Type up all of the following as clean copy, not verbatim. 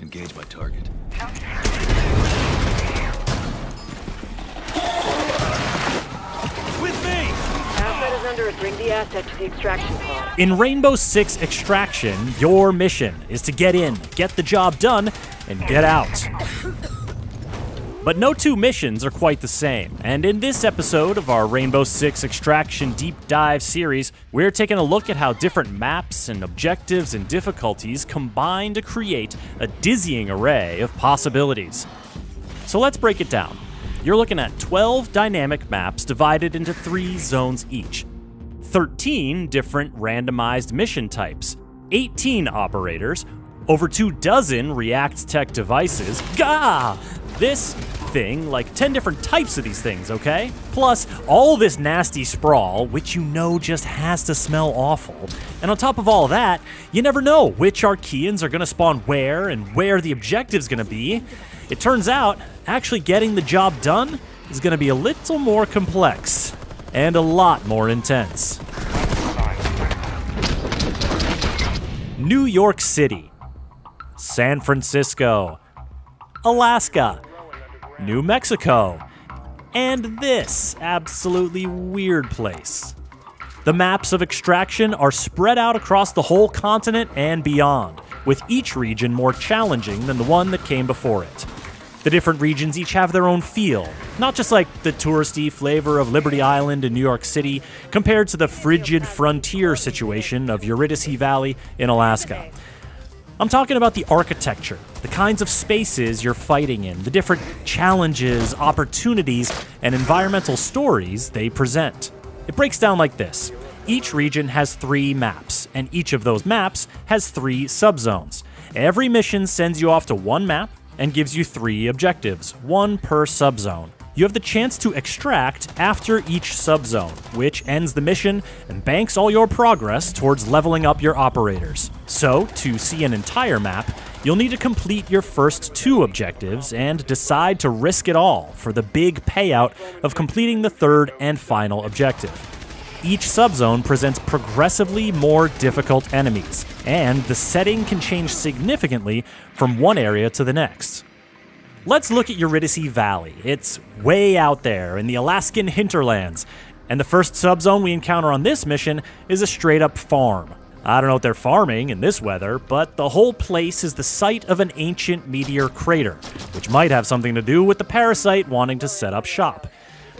Engage my target. With me! Asset is under it. Bring the asset to the extraction pod. In Rainbow Six Extraction, your mission is to get in, get the job done, and get out. But no two missions are quite the same, and in this episode of our Rainbow Six Extraction Deep Dive series, we're taking a look at how different maps and objectives and difficulties combine to create a dizzying array of possibilities. So let's break it down. You're looking at 12 dynamic maps divided into 3 zones each, 13 different randomized mission types, 18 operators, over 24 React Tech devices, this thing, like 10 different types of these things, okay? Plus, all this nasty sprawl, which you know just has to smell awful. And on top of all that, you never know which Archeans are gonna spawn where and where the objective's gonna be. It turns out, actually getting the job done is gonna be a little more complex and a lot more intense. New York City, San Francisco, Alaska, New Mexico, and this absolutely weird place. The maps of Extraction are spread out across the whole continent and beyond, with each region more challenging than the one that came before it. The different regions each have their own feel, not just like the touristy flavor of Liberty Island in New York City compared to the frigid frontier situation of Eurydice Valley in Alaska. I'm talking about the architecture, the kinds of spaces you're fighting in, the different challenges, opportunities, and environmental stories they present. It breaks down like this. Each region has 3 maps, and each of those maps has 3 subzones. Every mission sends you off to one map and gives you 3 objectives, 1 per subzone. You have the chance to extract after each subzone, which ends the mission and banks all your progress towards leveling up your operators. So, to see an entire map, you'll need to complete your first 2 objectives and decide to risk it all for the big payout of completing the 3rd and final objective. Each subzone presents progressively more difficult enemies, and the setting can change significantly from one area to the next. Let's look at Eurydice Valley. It's way out there in the Alaskan hinterlands, and the first subzone we encounter on this mission is a straight-up farm. I don't know what they're farming in this weather, but the whole place is the site of an ancient meteor crater, which might have something to do with the parasite wanting to set up shop.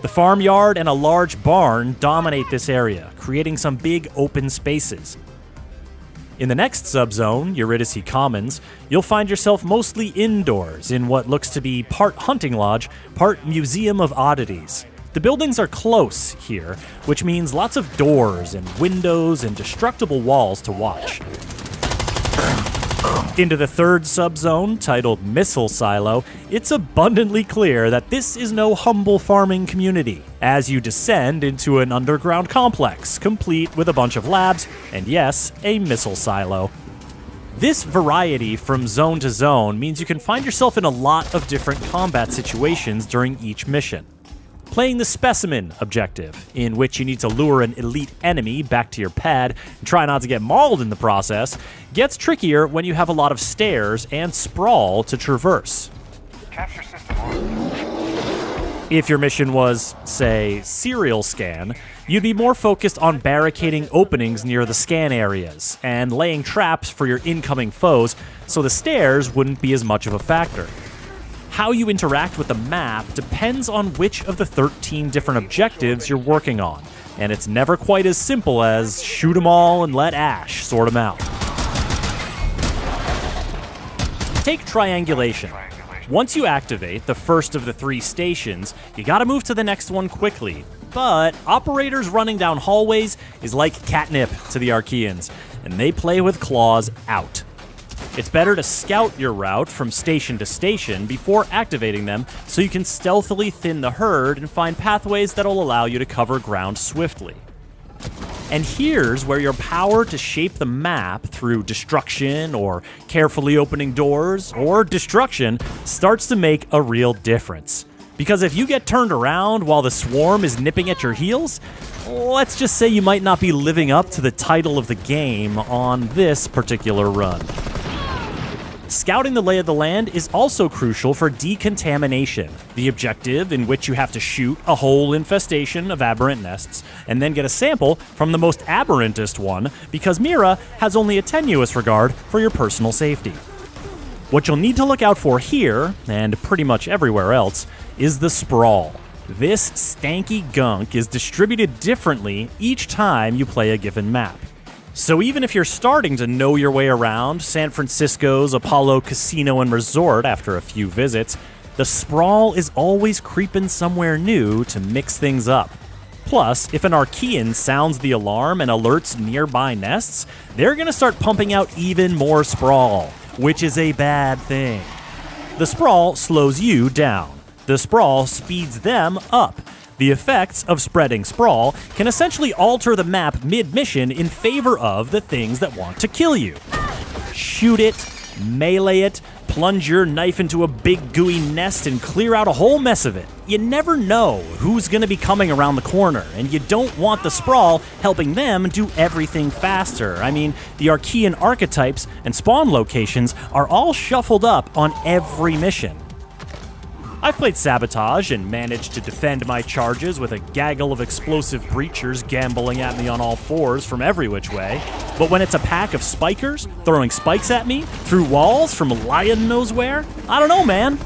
The farmyard and a large barn dominate this area, creating some big open spaces. In the next subzone, Eurydice Commons, you'll find yourself mostly indoors in what looks to be part hunting lodge, part museum of oddities. The buildings are close here, which means lots of doors and windows and destructible walls to watch. Into the 3rd subzone, titled Missile Silo, it's abundantly clear that this is no humble farming community, as you descend into an underground complex, complete with a bunch of labs, and yes, a missile silo. This variety from zone to zone means you can find yourself in a lot of different combat situations during each mission. Playing the Specimen objective, in which you need to lure an elite enemy back to your pad and try not to get mauled in the process, gets trickier when you have a lot of stairs and sprawl to traverse. Capture system on. If your mission was, say, serial scan, you'd be more focused on barricading openings near the scan areas and laying traps for your incoming foes, so the stairs wouldn't be as much of a factor. How you interact with the map depends on which of the 13 different objectives you're working on, and it's never quite as simple as shoot them all and let Ash sort them out. Take Triangulation. Once you activate the first of the 3 stations, you gotta move to the next one quickly, but operators running down hallways is like catnip to the Archeans, and they play with claws out. It's better to scout your route from station to station before activating them so you can stealthily thin the herd and find pathways that'll allow you to cover ground swiftly. And here's where your power to shape the map through destruction or carefully opening doors or destruction starts to make a real difference. Because if you get turned around while the swarm is nipping at your heels, let's just say you might not be living up to the title of the game on this particular run. Scouting the lay of the land is also crucial for decontamination, the objective in which you have to shoot a whole infestation of aberrant nests and then get a sample from the most aberrantest one, because Mira has only a tenuous regard for your personal safety. What you'll need to look out for here, and pretty much everywhere else, is the sprawl. This stanky gunk is distributed differently each time you play a given map. So even if you're starting to know your way around San Francisco's Apollo Casino and Resort after a few visits, the sprawl is always creeping somewhere new to mix things up. Plus, if an Archean sounds the alarm and alerts nearby nests, they're gonna start pumping out even more sprawl, which is a bad thing. The sprawl slows you down. The sprawl speeds them up. The effects of spreading sprawl can essentially alter the map mid-mission in favor of the things that want to kill you. Shoot it, melee it, plunge your knife into a big gooey nest and clear out a whole mess of it. You never know who's going to be coming around the corner, and you don't want the sprawl helping them do everything faster. I mean, the Archean archetypes and spawn locations are all shuffled up on every mission. I've played Sabotage and managed to defend my charges with a gaggle of explosive breachers gambling at me on all fours from every which way, but when it's a pack of spikers throwing spikes at me through walls from lion knows where, I don't know, man.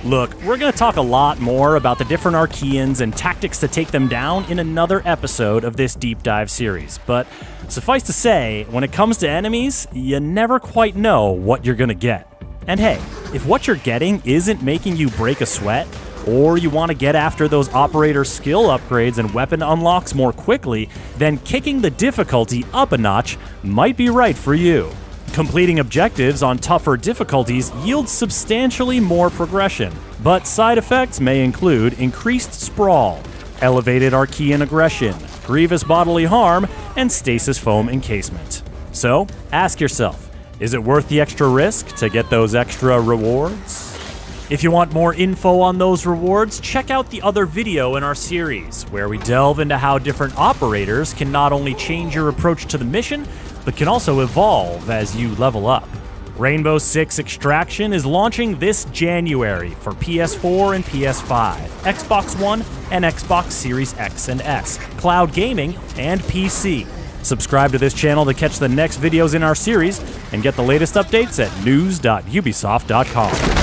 Look, we're going to talk a lot more about the different Archeans and tactics to take them down in another episode of this deep dive series, but suffice to say, when it comes to enemies, you never quite know what you're going to get. And hey, if what you're getting isn't making you break a sweat, or you want to get after those operator skill upgrades and weapon unlocks more quickly, then kicking the difficulty up a notch might be right for you. Completing objectives on tougher difficulties yields substantially more progression, but side effects may include increased sprawl, elevated Archean aggression, grievous bodily harm, and stasis foam encasement. So, ask yourself, is it worth the extra risk to get those extra rewards? If you want more info on those rewards, check out the other video in our series, where we delve into how different operators can not only change your approach to the mission, but can also evolve as you level up. Rainbow Six Extraction is launching this January for PS4 and PS5, Xbox One, and Xbox Series X and S, cloud gaming, and PC. Subscribe to this channel to catch the next videos in our series, and get the latest updates at news.ubisoft.com.